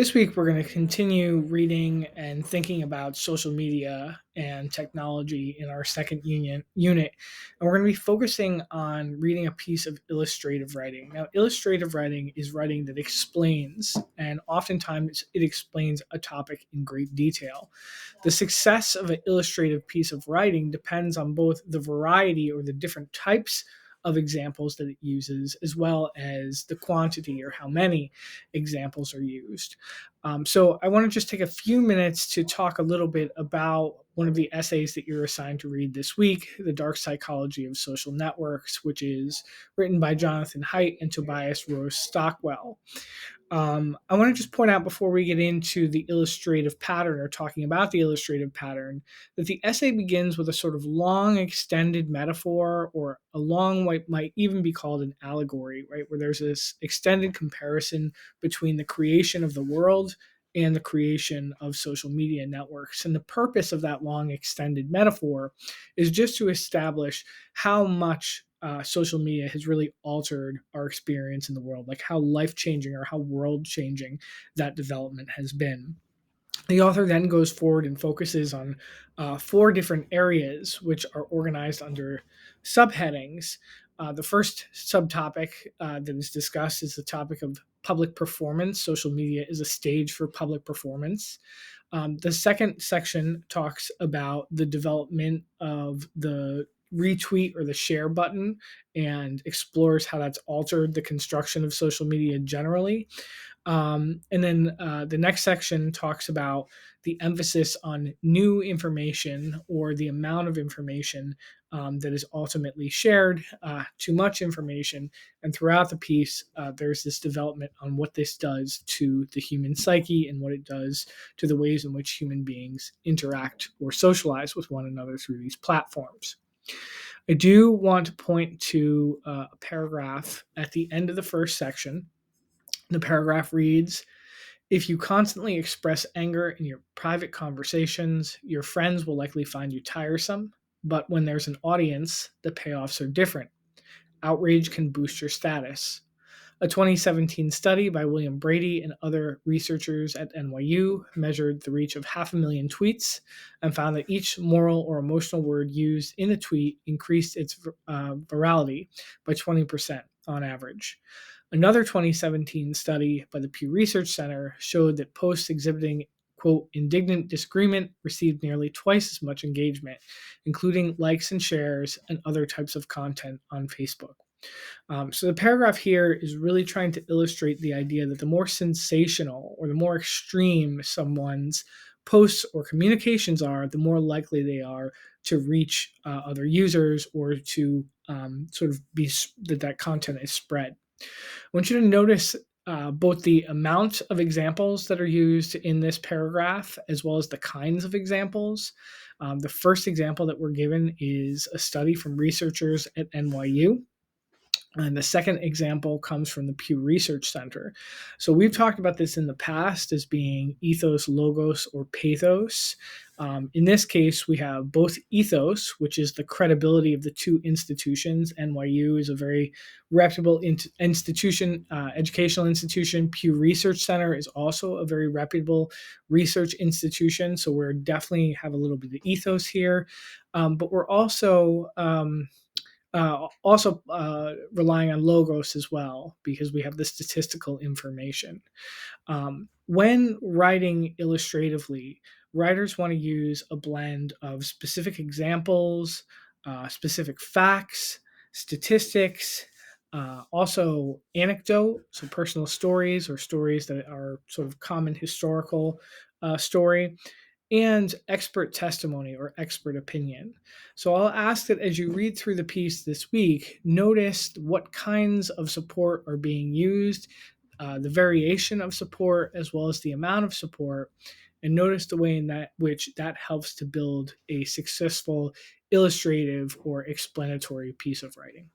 This week, we're going to continue reading and thinking about social media and technology in our second unit. And we're going to be focusing on reading a piece of illustrative writing. Now, illustrative writing is writing that explains, and oftentimes it explains a topic in great detail. The success of an illustrative piece of writing depends on both the variety or the different types of examples that it uses, as well as the quantity or how many examples are used. So I want to just take a few minutes to talk a little bit about one of the essays that you're assigned to read this week, The Dark Psychology of Social Networks, which is written by Jonathan Haidt and Tobias Rose Stockwell. I want to just point out before we get into the illustrative pattern or talking about the illustrative pattern that the essay begins with a sort of long extended metaphor, or a long what might even be called an allegory, right? Where there's this extended comparison between the creation of the world and the creation of social media networks. And the purpose of that long extended metaphor is just to establish how much social media has really altered our experience in the world, like how life changing or how world changing that development has been. The author then goes forward and focuses on four different areas, which are organized under subheadings. The first subtopic that is discussed is the topic of public performance. Social media is a stage for public performance. The second section talks about the development of the retweet or the share button and explores how that's altered the construction of social media generally. And then the next section talks about the emphasis on new information or the amount of information that is ultimately shared, too much information. And throughout the piece, there's this development on what this does to the human psyche and what it does to the ways in which human beings interact or socialize with one another through these platforms. I do want to point to a paragraph at the end of the first section. The paragraph reads, "If you constantly express anger in your private conversations, your friends will likely find you tiresome. But when there's an audience, the payoffs are different. Outrage can boost your status." A 2017 study by William Brady and other researchers at NYU measured the reach of 500,000 tweets and found that each moral or emotional word used in a tweet increased its virality by 20% on average. Another 2017 study by the Pew Research Center showed that posts exhibiting, quote, indignant disagreement received nearly twice as much engagement, including likes and shares and other types of content on Facebook. So the paragraph here is really trying to illustrate the idea that the more sensational or the more extreme someone's posts or communications are, the more likely they are to reach other users or to sort of be that content is spread. I want you to notice both the amount of examples that are used in this paragraph as well as the kinds of examples. The first example that we're given is a study from researchers at NYU. And the second example comes from the Pew Research Center. So we've talked about this in the past as being ethos, logos, or pathos. In this case, we have both ethos, which is the credibility of the two institutions. NYU is a very reputable institution, educational institution. Pew Research Center is also a very reputable research institution. So we're definitely have a little bit of ethos here. But we're also relying on logos as well, because we have the statistical information. When writing illustratively, writers want to use a blend of specific examples, specific facts, statistics, also anecdote, so personal stories or stories that are sort of common historical story, and expert testimony or expert opinion. So I'll ask that as you read through the piece this week, notice what kinds of support are being used, the variation of support, as well as the amount of support, and notice the way in that which that helps to build a successful illustrative or explanatory piece of writing.